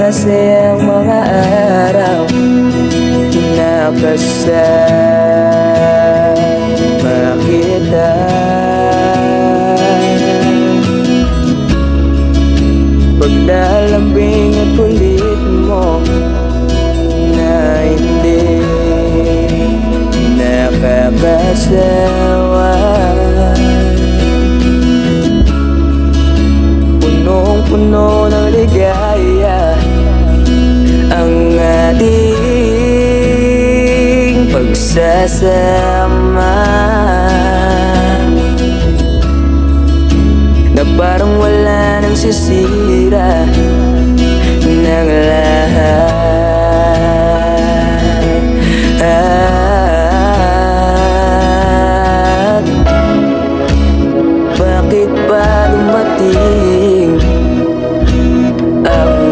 masasayang mga araw na kasama kita. Paglalambing at kulit mo na hindi nakakasawa. Punong-puno ng ligaya ang ating pagsasama, na parang wala nang sisira ng lahat. Bakit ba dumating ang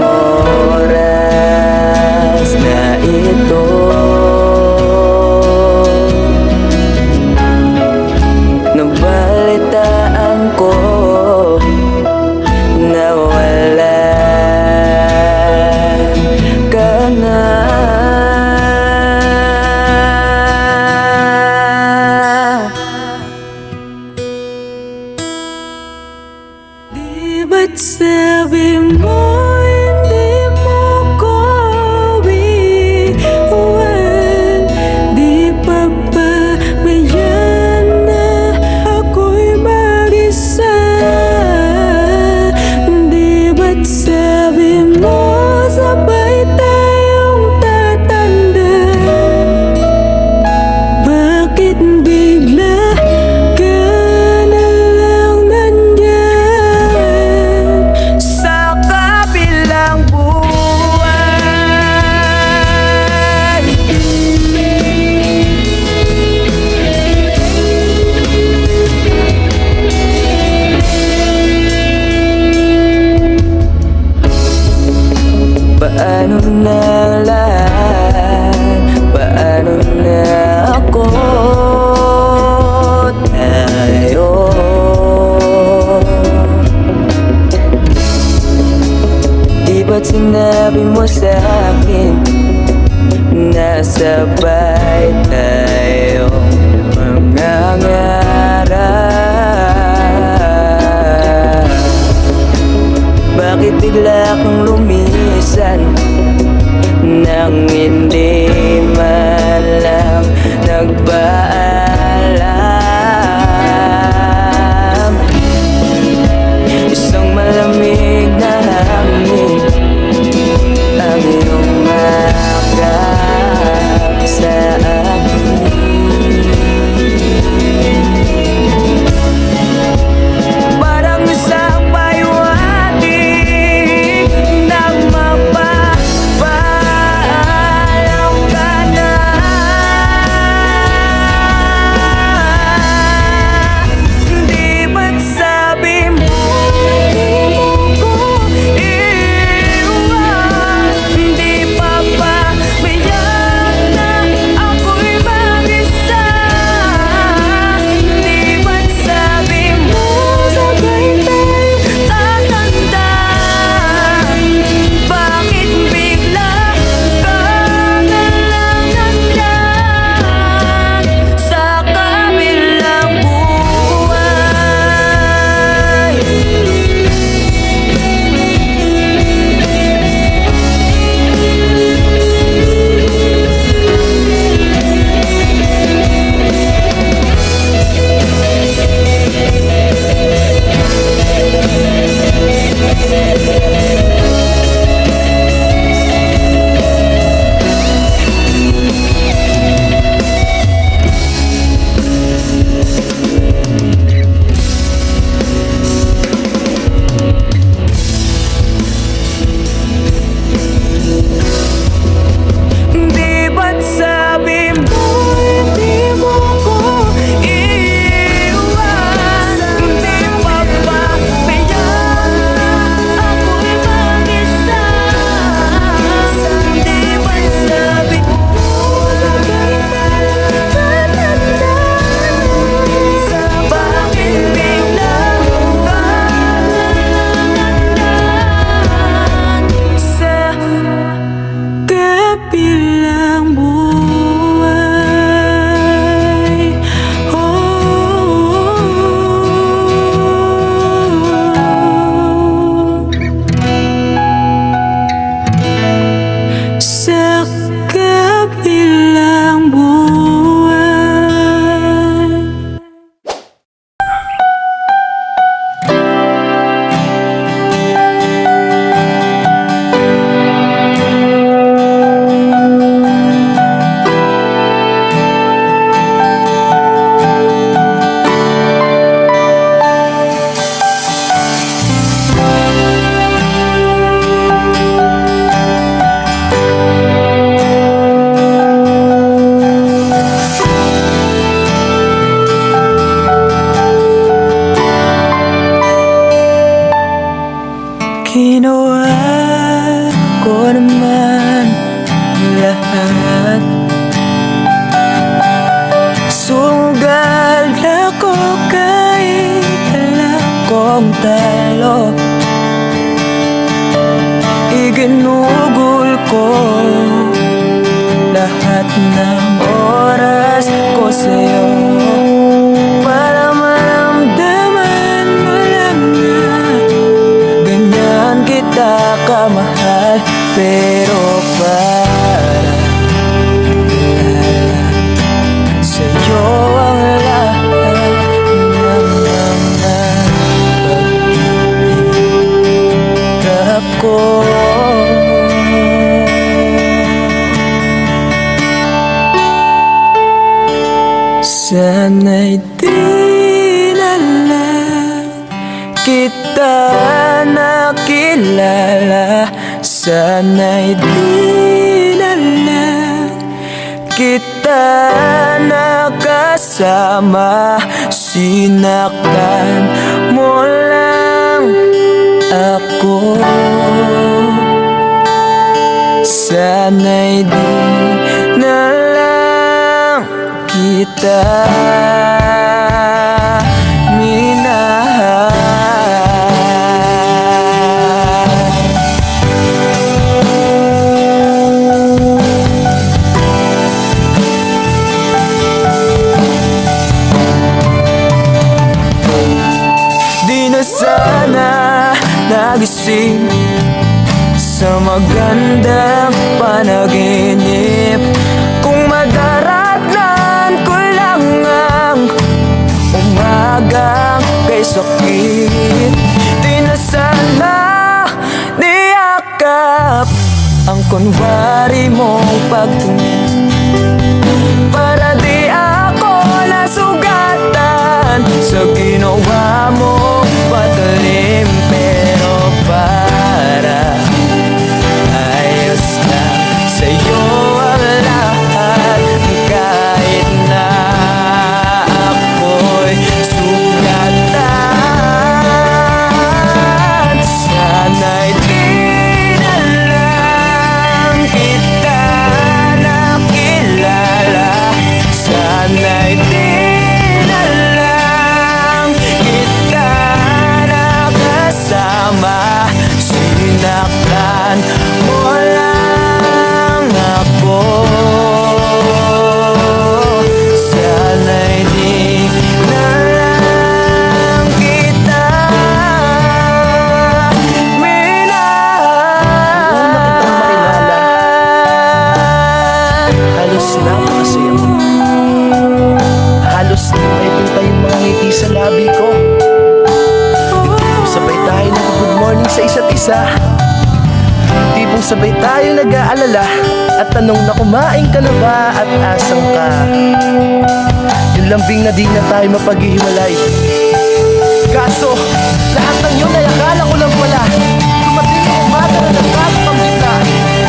oras na ito? Nabalitaan ko na wala ka na. Di ba't sabi mo hindi mo ko iwan? Di pa ba mayan na ako'y mag-isa? Di ba't sabi mo sabay tayong tatanda? Bakit bigla ka na lang nandyan sa kabilang buwan? Paano na lahat? Paano na ako? Tayo di ba't sinabi mo sa'kin na sabay tayong mangangarap? Bakit bigla kang lumisan nang hindi man lang nagpaalam? Isang malamig na hangin ang iyong makap sa akin. Parang isang payuhating nang mapahayag Ginawa ko naman lahat. Sugal ako kahit alam kong talo. Iginugol ko lahat ng oras ko sa'yo para maramdaman mo lang na ganyan kita kamahal. Pero para sa'yo ang lahat ng mga pag-ihirap ko. Sana'y di na lang kita nakilala. Sana'y di na lang kita nakasama. Sinaktan mo lang ako. Sana'y di na lang kita minahal. Di na sana nagising sa magandang panaginip kung madaratnan ko lang ang umagang kay sakit. Di na sana niyakap ang kunwari mong pagtingin para di ako nasugatan sa ginawa mong patalim. Pero para ayos lang sa'yo ang lahat kahit na ako'y sugatan. Sana'y di na lang kita nakilala. Sana'y di na lang kita nakasama. Sinaktan mo lang ako. Sana'y di na lang kita minahal. Halos napakasaya mo. Halos na may punta yung mga ngiti sa labi ko. Tipong sabay tayo nag-good morning sa isa't isa. Tipong sabay tayo nag-aalala at tanong na kumain ka na ba at asang ka. Yung lambing na di na tayo mapaghihiwalay. Kaso, lahat ng yun ay akala ko lang pala. Dumating ang umaga na nagbago pang bigla.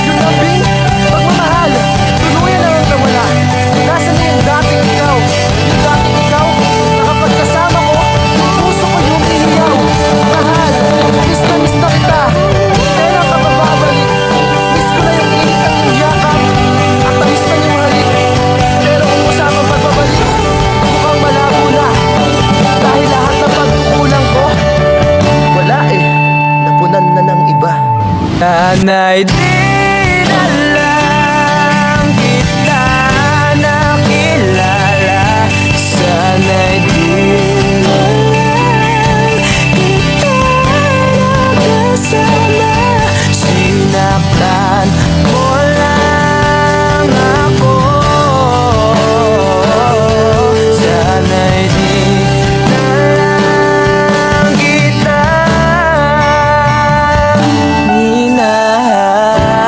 Yung lambing, pagmamahal, tuluyan na ang nawala. Nasaan na yung dating ikaw? Yung dating ikaw, na kapag kasama ko, yung puso ko yung iniyaw. Mahal, miss na kita. Kailan ka bababalik? Miss ko na yung init ng iyong yakap at tamis na yung halik. Pero kung usamang pagbabalik, mukhang malabo na. Dahil lahat ng pagkukulang ko, wala eh, napunan na ng iba. Sana'y di na lang kita nakilala. Sana'y di na lang kita nakasama. Sinaktan mo lang ako. Sana'y di na lang kita minahal.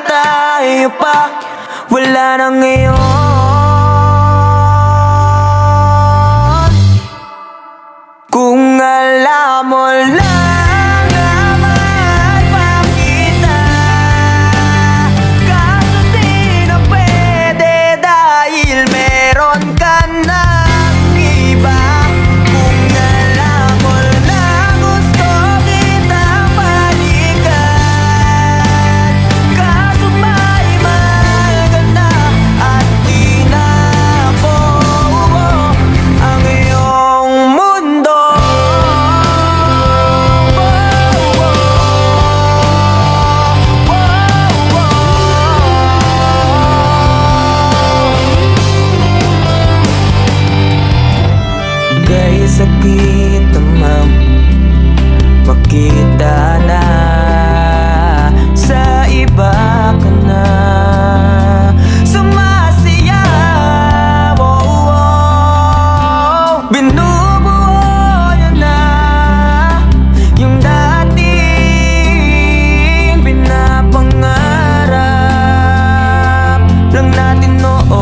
tayo pa, wala na ngayon. Kung alam mo lang na mahal pa kita, kaso di na pwede dahil meron ka ng iba. Kung alam mo lang gusto kitang balikan, kaso may mahal ka na at di na ako ang iyong mundo. Kaya sakit naman makita na sa iba ka na sumasayaw. Binubuo niya na yung dating pinapangarap lang natin noon.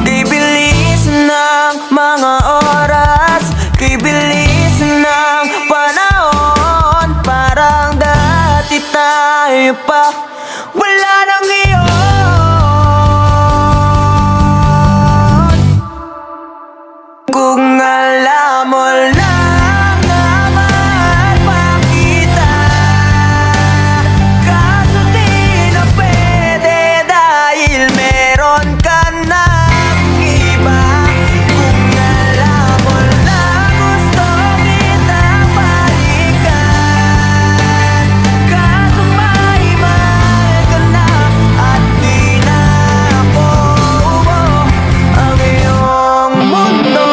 Di bilis ng mga oras, kay bilis ng panahon, parang dati tayo pa, wala nang iyon. Kung alam mo lang na mahal pa kita, kaso di na pwede dahil meron ka ng iba. Kung alam mo lang gusto kitang balikan, kaso may mahal ka na at di na ako ang iyong mundo.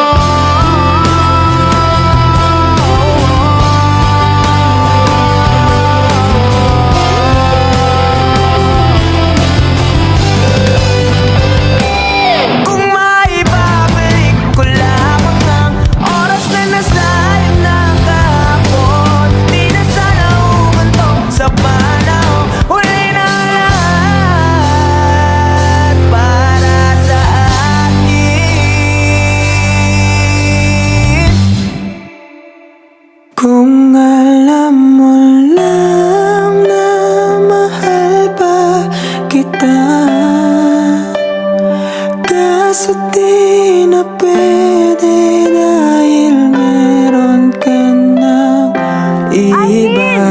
Kung maibabalik ko lamang ang oras na nasayang na kahapon, di na sana umunto sa panahon. Huli na lahat para sa atin. Kung alam mo lang na mahal pa kita, kaso di na pwede dahil meron ka ng iba.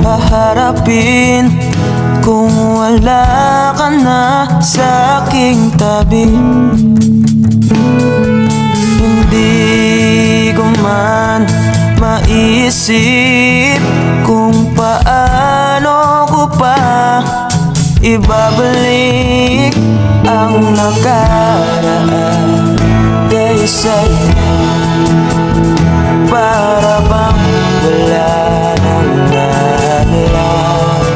Haharapin kung wala ka na sa aking tabi? Hindi ko man maisip kung paano ko pa ibabalik ang nakaraan. Dahil sa'yo para bang wala nang nalang.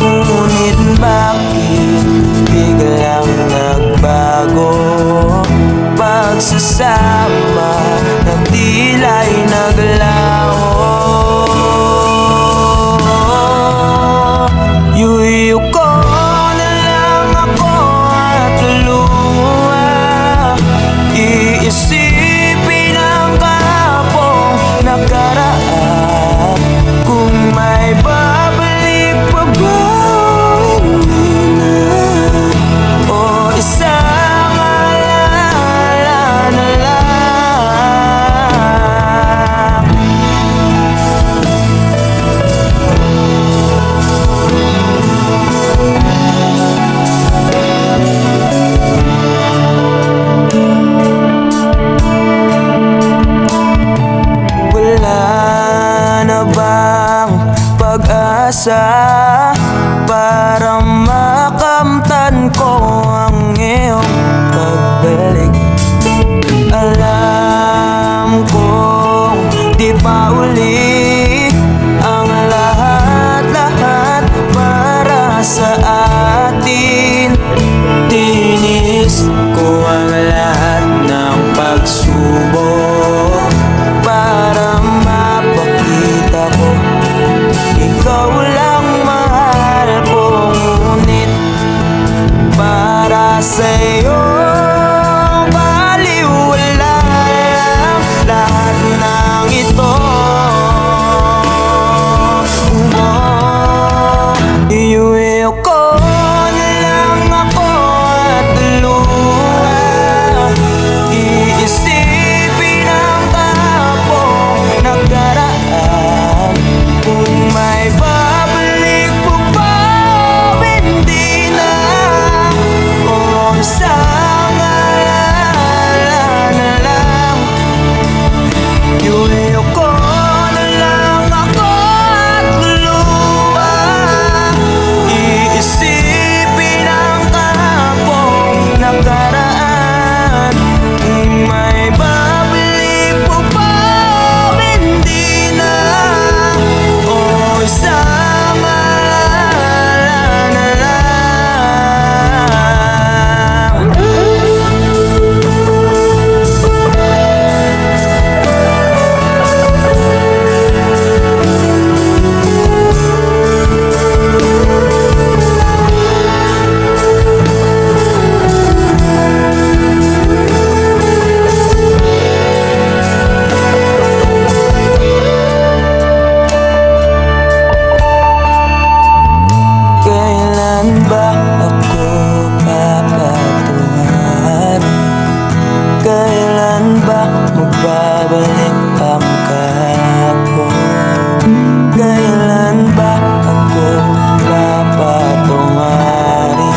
Ngunit bakit biglang nagbago? Pagsasama na tila'y naglaho. para makamtan ko ang iyong pagbalik. Alam kong di pa ulit ang lahat-lahat para sa atin. Tinis ko ang lahat ng pagsubok para mapakita ko ikaw lang mahal ko. Ngunit para sa'yo baliwala lang lahat ng ito. Iuwi ko na lang ako at luha. Iisipin ang kahapong nakaraan. Kung may babalik mo pa, hindi na. O isang alala na lang. Iuwi ko na lang ako at luha. Iisipin ang kahapong nakaraan. Kung may babalik mo pa, hindi na. O isang alala na lang. Kailan ba ako papatungan? Kailan ba magbabalik ang kahapon? Kailan ba ako papatungarin?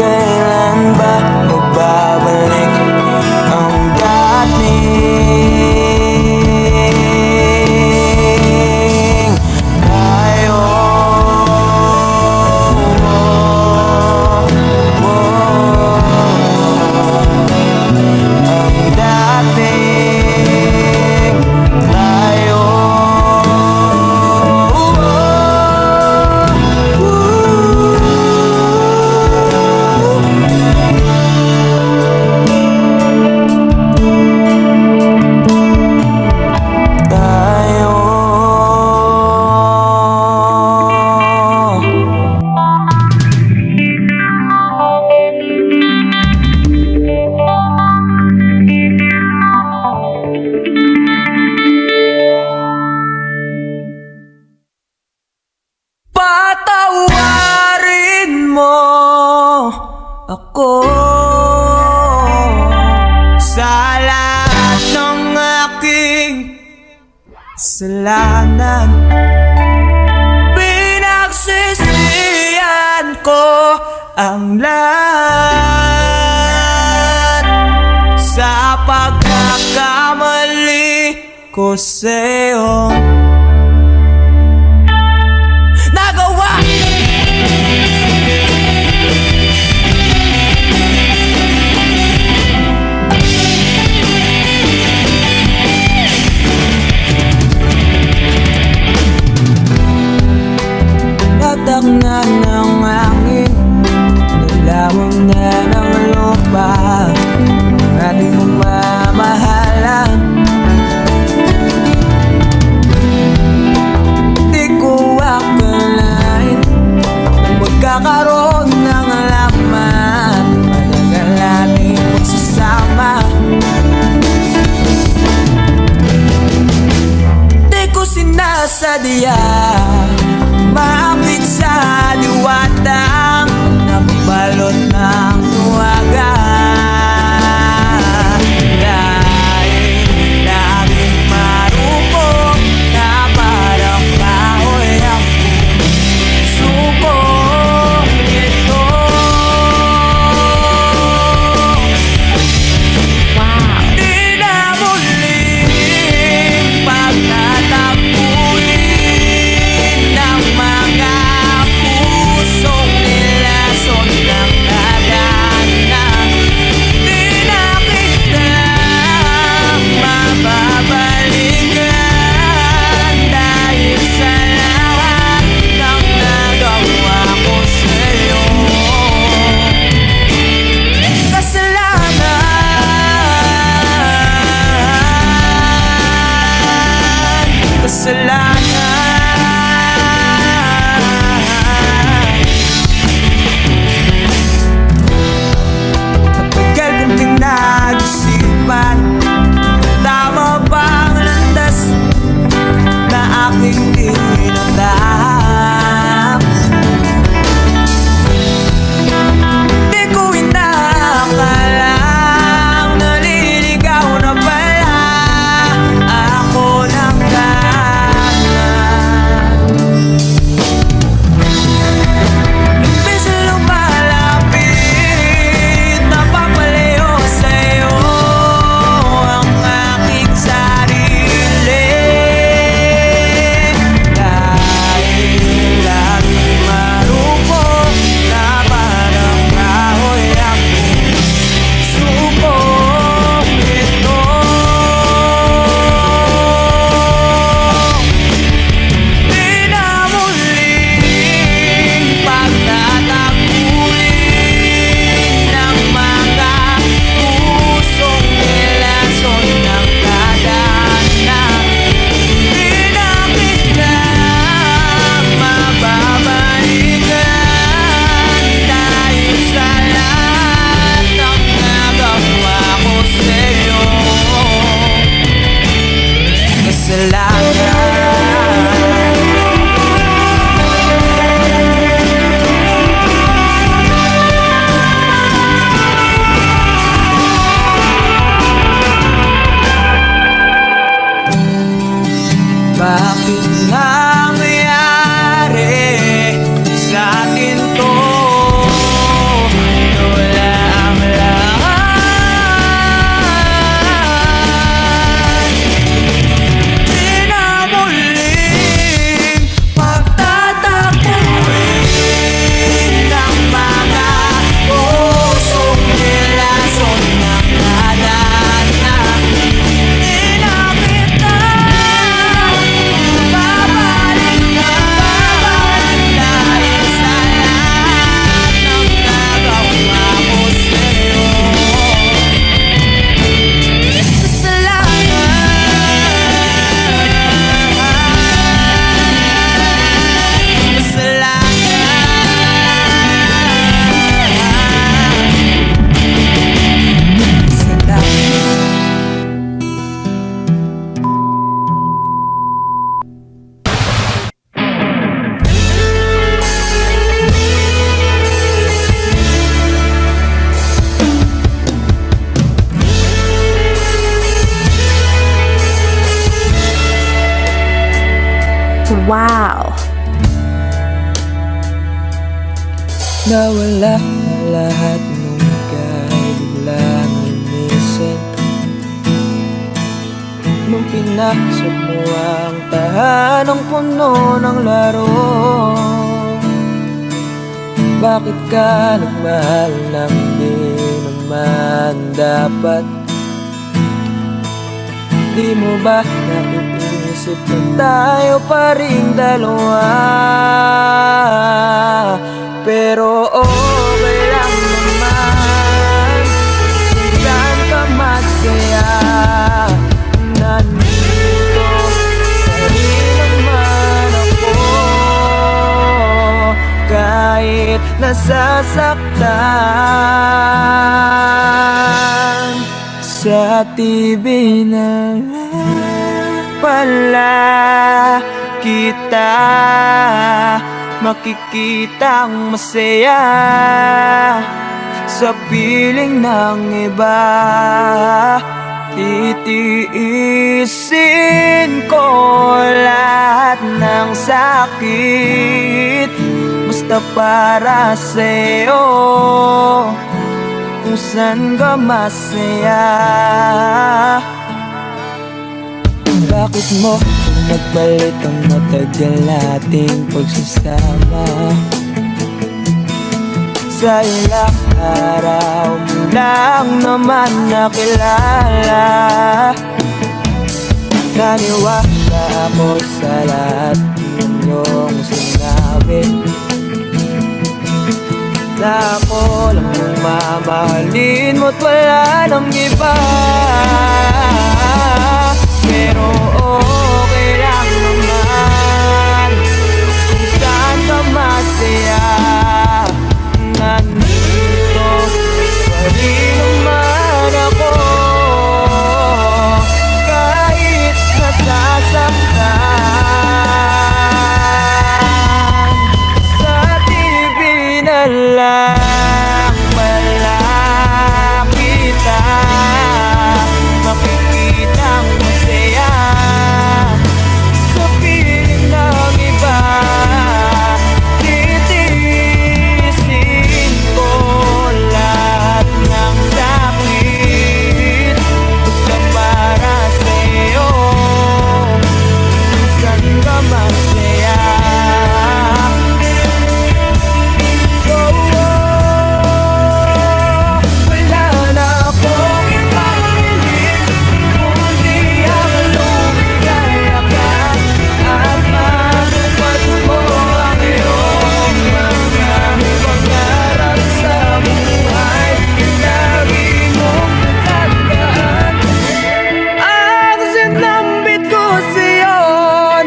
Kailan ba magbabalik ang dating tayo? Ang dating tayo. Patawarin mo ako sa lahat ng aking kasalanan. Pinagsisihan ko ang lahat sa pagkakamali ko sa'yo. Nagawa! Tatak na ng hangin, nalawang na ng lupa, ang ating mamahalan. Nawala ang lahat nung ika'y biglang linisin. Nung pinasok mo ang tahanang puno ng laro, bakit ka nagmahal nang di naman dapat? Di mo ba naiisip na tayo pa rin dalawa? Pero okay lang naman kung saan ka masaya. Nandito pa rin naman ako, kahit nasasaktan. Sa TV na lang pala kita makikitang masaya sa piling ng iba. Titiisin ko lahat ng sakit basta para sa'yo, kung saan ka masaya. Bakit mo nagpalit ang matagal nating pagsasama? Sa ilang araw mo lang naman nakilala. Naniwala ako sa lahat ng iyong sinabi, na ako lang ang mamahalin mo't wala nang iba. Pero okay lang naman kung saan ka masaya. Nandito pa rin naman ako, kahit nasasaktan. Sa TV na lang pala kita makikitang masaya sa piling ng iba. Titiisin ko lahat ng sakit basta para sa'yo, kung saan ka masaya. Wala na akong ibang hiling kundi ang lumigaya ka at matupad mo ang iyong mga pangarap sa buhay. Lagi mong tatandaan ang sinambit ko sa'yo,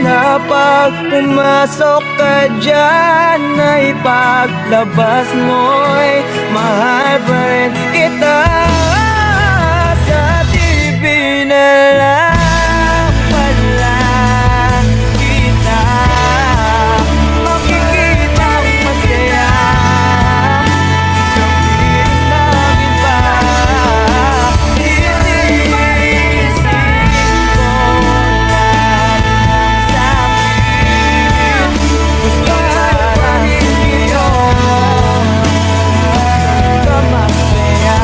na pag pumasok ka dyan ay paglabas mo'y mahal pa rin kita. Sa TV na lang pala kita makikitang masaya sa piling ng iba. Titiisin ko lahat ng sakit basta para sa'yo, ka masaya.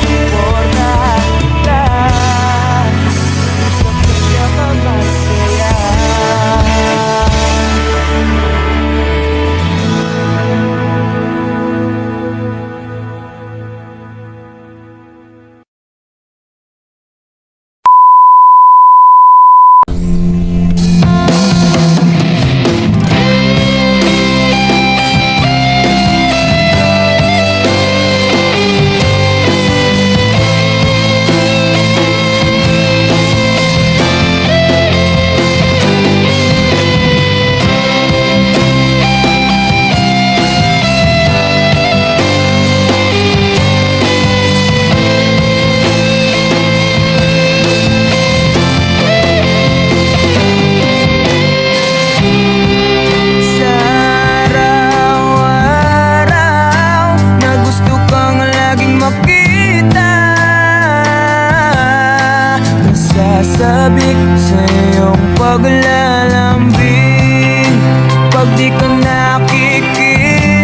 Suportahan kita sa pinakamasaya. Sa araw-araw na gusto kang laging makita, nasasabik sa iyong paglalambing pag di ka nakikita.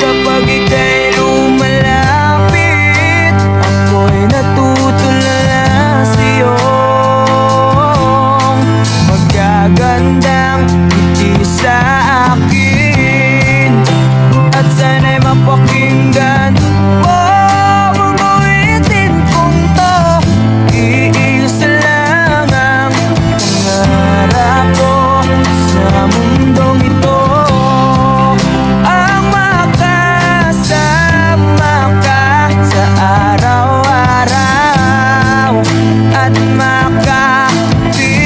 Kapag ika'y lumalapit, ako'y natutulala sa'yo. Magagandang ngiti sa akin, at sana'y mapakinggan mo ang awitin kong to. Iisa lang ang pangarap ko sa mundong ito, ang makasama ka sa araw-araw at makapiling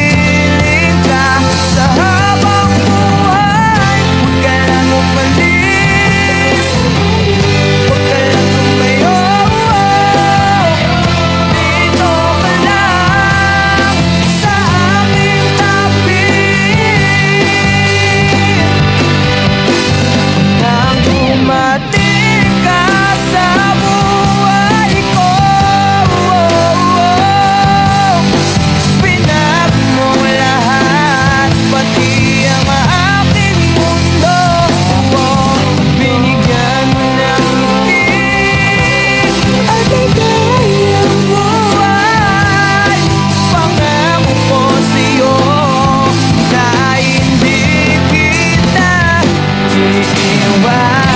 ka sa habang buhay. Huwag ka lang umalis, huwag ka lang tumayo, dito ka lang sa aking tabi. Nang dumating ka sa buhay ko, pinag mo lahat, pati ang aking mundo. Binigyan mo ng ngiti at ligayang buhay. Pangako ko sa'yo na hindi kita iiwan.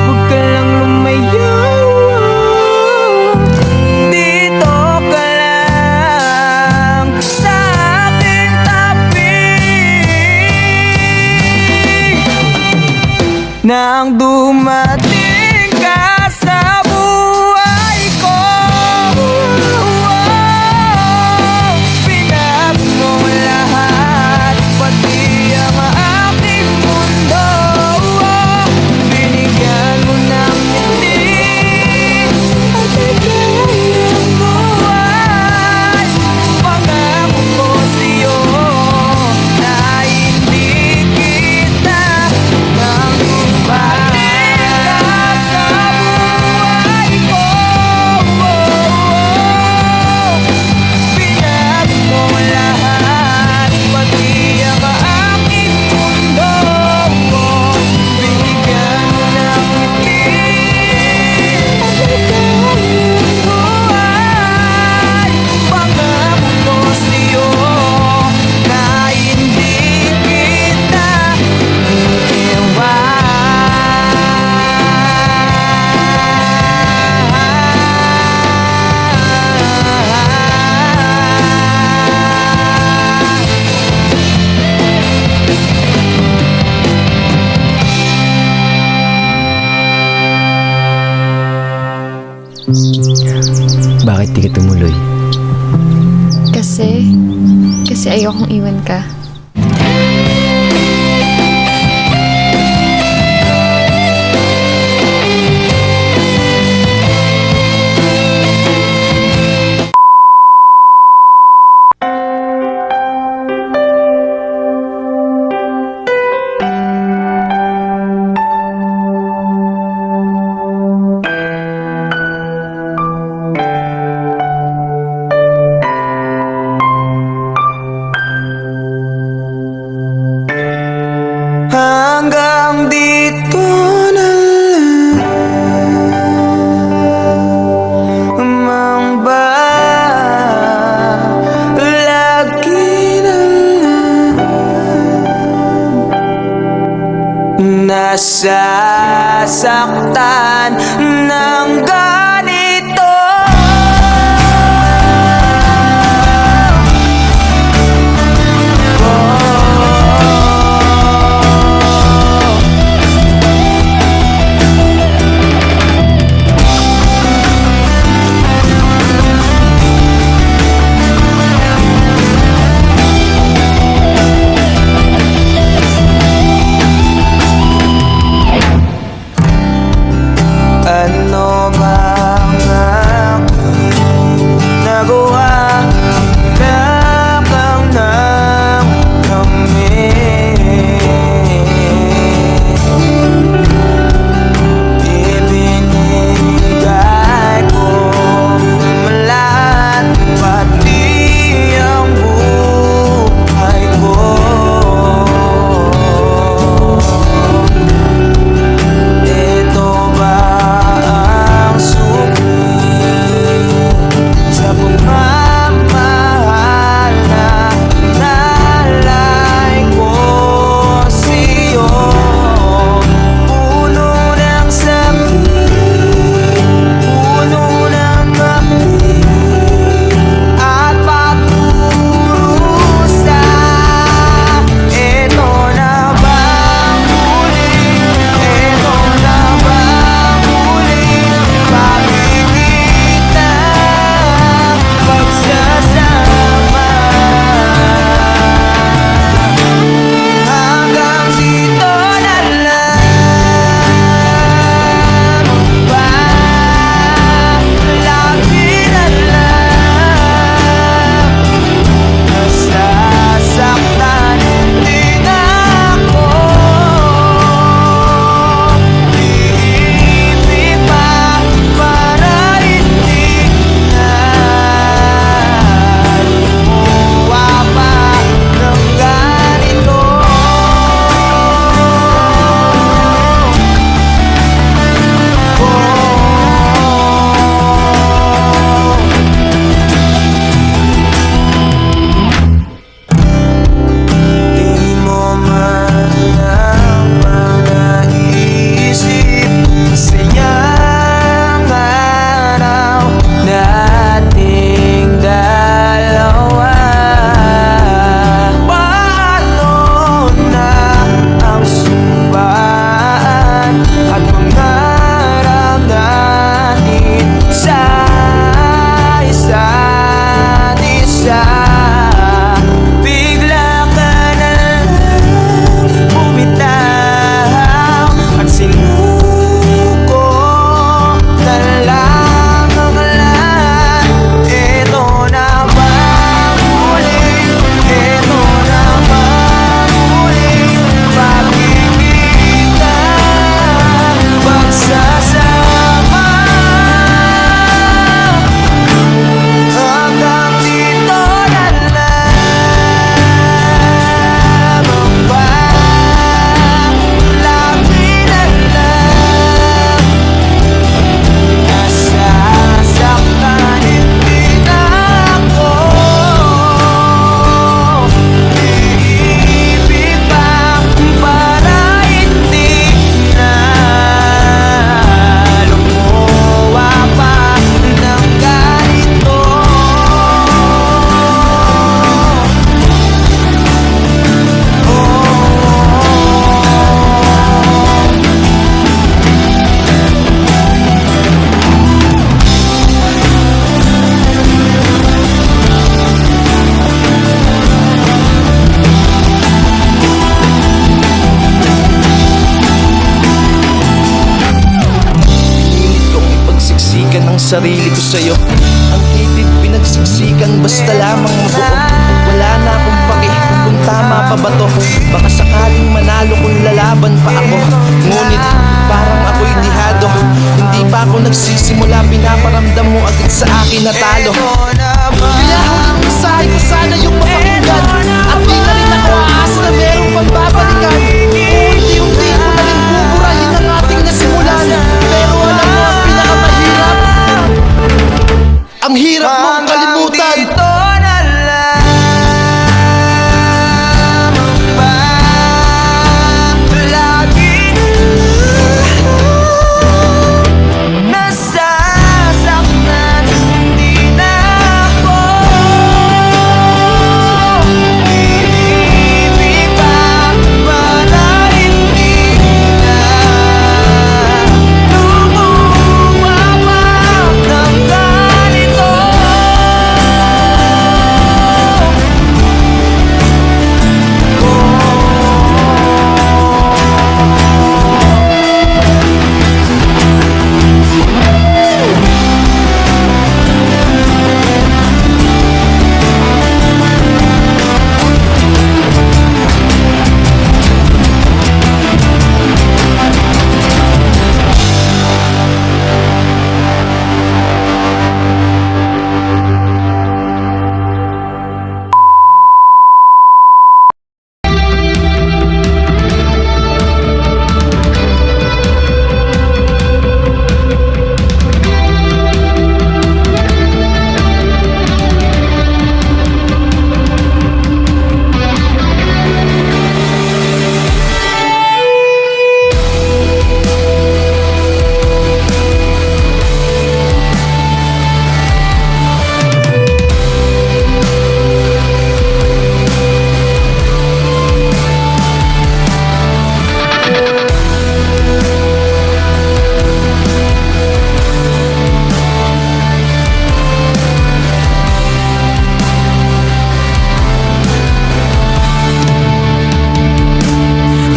Huwag ka lang lumayo, dito ka lang sa aking tabi. Nang dumating ka sa buhay ko, pinag mo lahat, pati ang aking mundo. Binigyan mo ng ngiti at ligayang buhay. Pangako ko sa'yo na hindi kita nang dumating ka sa buhay ko. Pinag mo lahat, pati ang aking mundo. Binigyan mo ng ngiti at ligayang buhay. Pangako ko sa'yo na hindi kita iiwan. Bakit di ka tumuloy? Kasi ayokong iwan ka. Hanggang dito na lang ba, lagi na lang nasasaktan ng ganito. Oh, sarili ko sa'yo. Ang kitid pinagsiksikan basta lamang mabuo. Wala na akong pake kung tama pa ba to. Baka sakaling manalo kung lalaban pa ako. Ngunit parang ako'y dihado. Hindi pa ako nagsisimula, pinaparamdam mo agad sa akin na talo. Pinahuling mensahe ko sana yung mapakinggan. At di na rin ako aasa na merong pagbabalikan. Unti-unti ko na rin buburahin ang ating nasimulan. Pero alam mo ang pinakamahirap, ang hirap mong kalimutan. Ito na lamang ba laging nasasaktan? Hindi na ako ibig pa para hindi na lumuwawak ng ganito.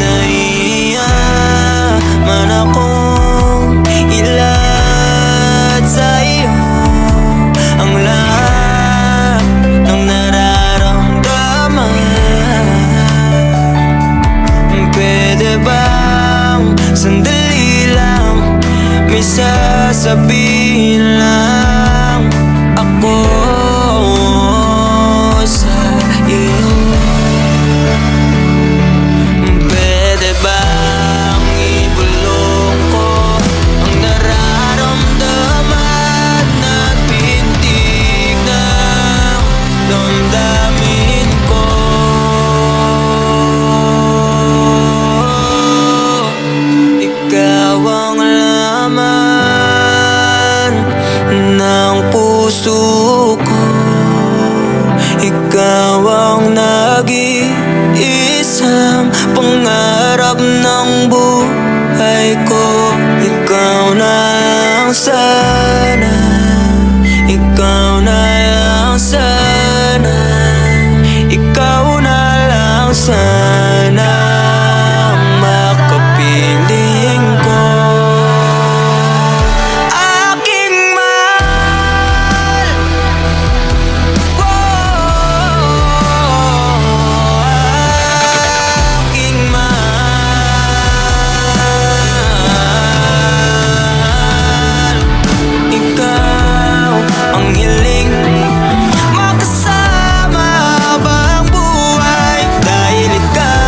Nahiya man akong ilad sa'yo ang lahat ng nararamdaman. Pwede bang sandali lang, may sasabihin lang ako sa iyo? Pwede bang ibulong ko ang nararamdaman at pintig ng damdamin ko? Ikaw ang laman ng puso ko. Ikaw ang nag-iisang pangarap ng buhay ko. Ikaw na lang sana, ikaw na lang sana, ikaw na lang sana ang makapiling ko. Aking mahal, aking mahal, ikaw ang hiling makasama habang buhay. Dahil ikaw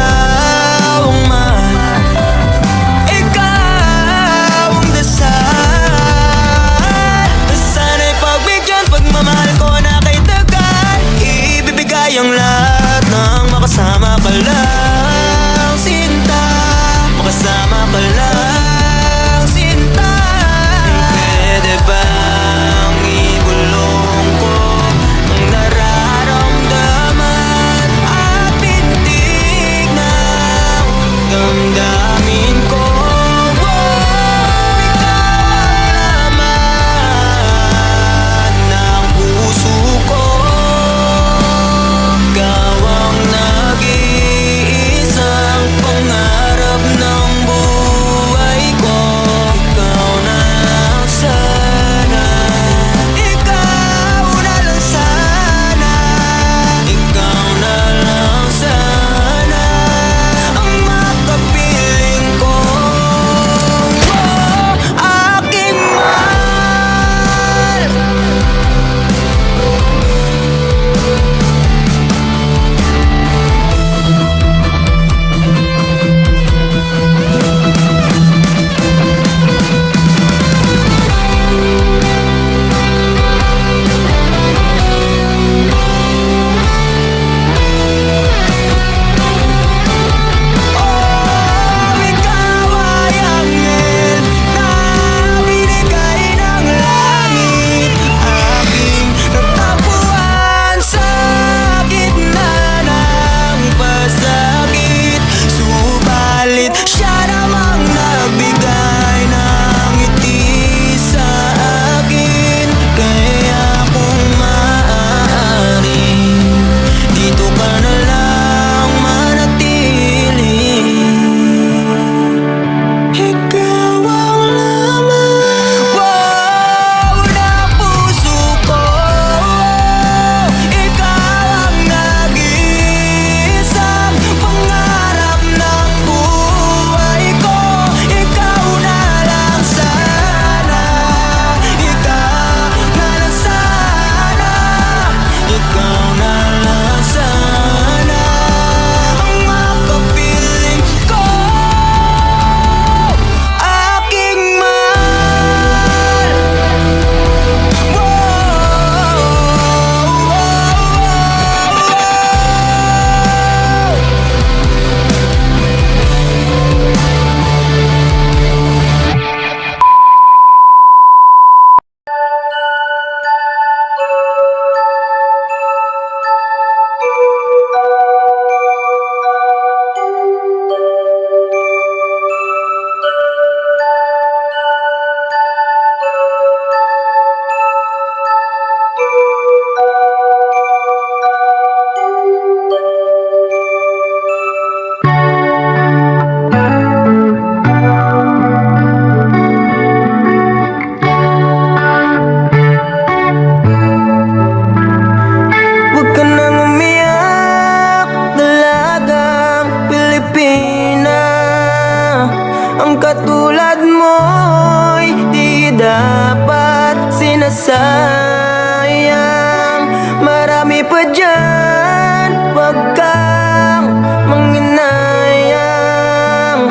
sinasayang. Marami pa dyan, wag kang manghinayang.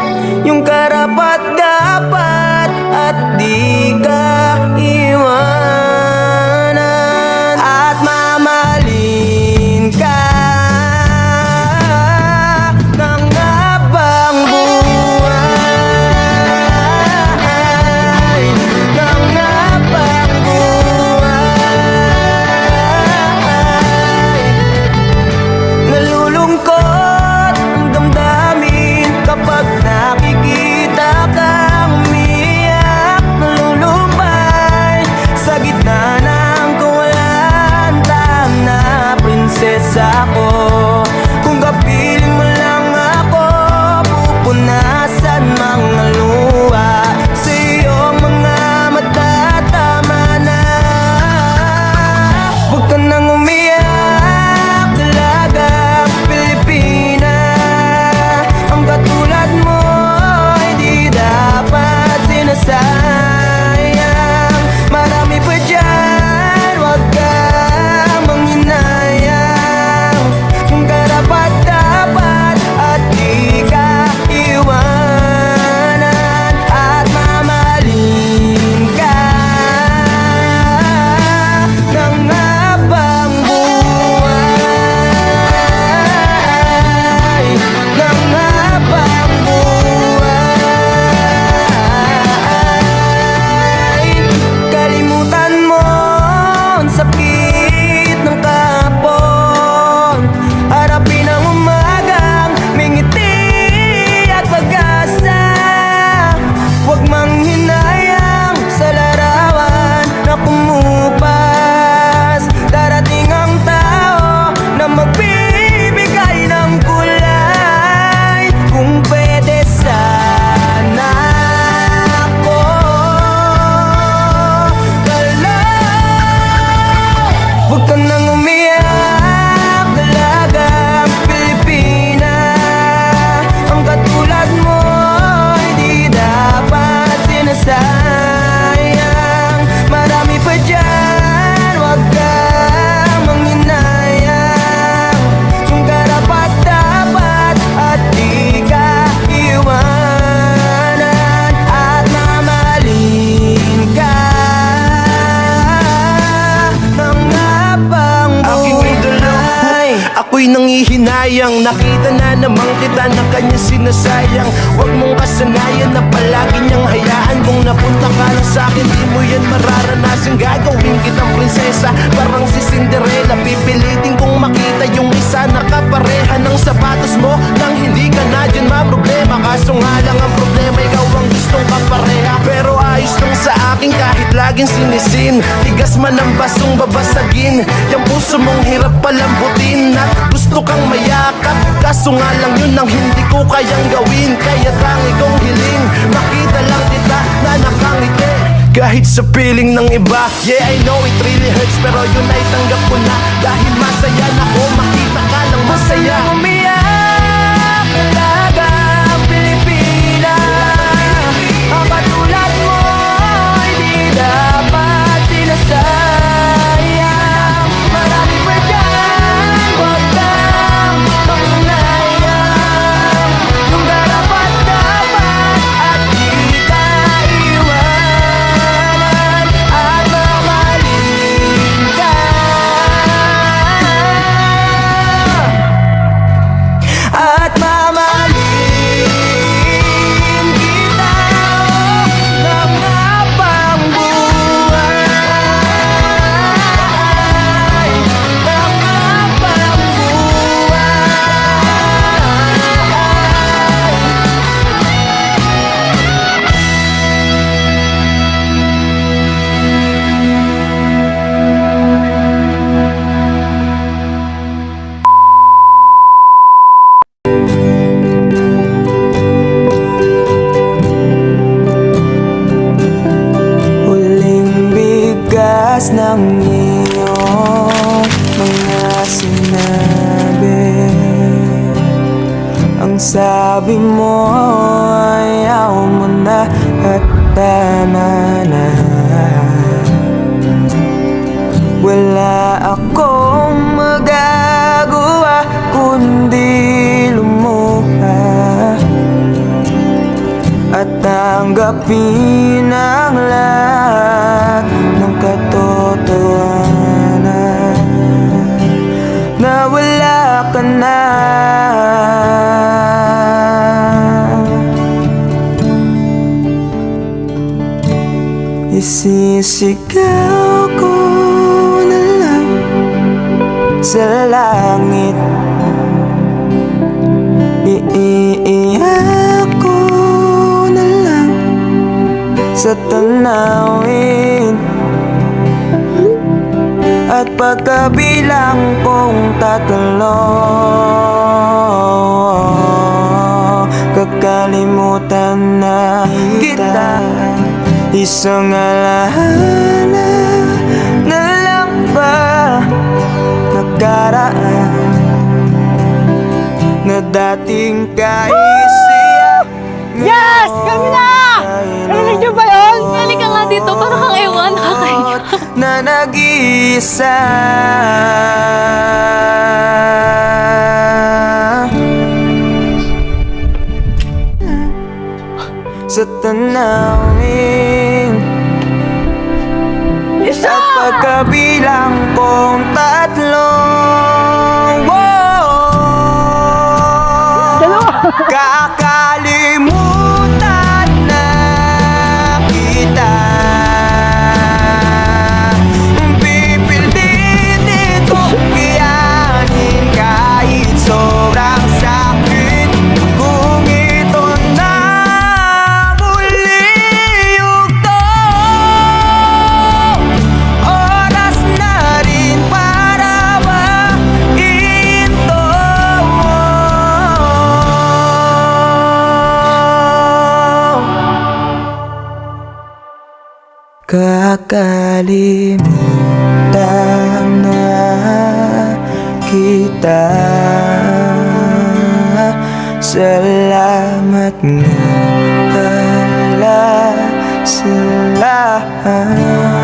Yung karapat-dapat at di ka iwanan. At mamahalin ka ng habang buhay, ng habang buhay. Nalulungkot ang damdamin kapag nakikita kang umiyak. Nalulumbay sa gitna ng kawalantang na prinsesa ko. Kung kapiling mo lang ako, pupunasan mga luha sa iyong mga mata. Tama na, huwag ka nang umiyak, dalagang Pilipina. Ang katulad mo ay di dapat sinasayang. Marami pa dyan, wag kang manghinayang. Yung karapat-dapat at di ka iwanan. At mamahalin ka ng habang buhay, ng habang buhay. Kalimutan mo ang sakit ng kapon. Harapin ang umagang may ngiti at pag-asa. Huwag manghinayang sa larawan na kumupas. Darating ang tao na magbibigay ng kulay. Kung pwede sana ako dalaw. Huwag ka nang umiyak, dalagang Pilipina. Ang katulad mo ay di dapat sinasayang. Marami pa dyan, wag kang manghinayang. Yung karapat-dapat at di ka iwanan. At mamahalin ka ng habang buhay. Ako'y nangihinayang, nakita na namang kita na kanya sinasayang. Huwag mong kasanayan na palagi niyang hayaan. Kung napunta ka lang sa'kin, di mo yan mararanasan. Gagawin kitang prinsesa, parang si Cinderella. Pipilitin kong makita yung isa na kapareha ng sapatos mo. Nang hindi ka na dyan maproblema. Kaso nga lang ang problema, ikaw ang gustong kapareha. Pero ayos lang sa akin kahit laging sinisin. Tigas man ang basong babasagin. Yung puso mong hirap palambutin. At gusto kang mayakap, kaso nga lang yun ang hindi ko kayang gawin. Kaya tangi kong hiling, makita lang kita na nakangiti. Kahit sa piling ng iba, yeah I know it really hurts, pero yun ay tanggap ko na. Dahil masaya na ko, makita ka lang masaya. Umiyak, dalagang Pilipina. Ang katulad mo ay di dapat sinasayang. Marami pa dyan, wag kang manghinayang. Yung karapat-dapat at di ka iwanan. At mamahalin ka. At mamahalin kita ng habang buhay, ng habang buhay. Huling bigas ng iyong mga sinabi. Ang sabi mo ayaw mo na at tama na. tanggapin ang lahat ng katotohanan na wala ka na. Isisigaw ko na lang sa langit, iiiyak ko na lang sa tanawin, at pagkabilang kong 3, kakalimutan na kita. Isang alaala na lang ba nakaraan na dating kaisiya? Yes! Kami na! Narinig niyo ba yun? Halika nga dito, para kang ewan, nakakaiyak. Na nag-iisa. Sa tanawin, at pagkabilang kong 3, kakalimutan na kita. Pipilitin ko kayanin kahit sobrang sakit, kung ito na muli yugto. Oras na rin para mahinto. Kakalimutan na kita. Salamat nga pala sa lahat.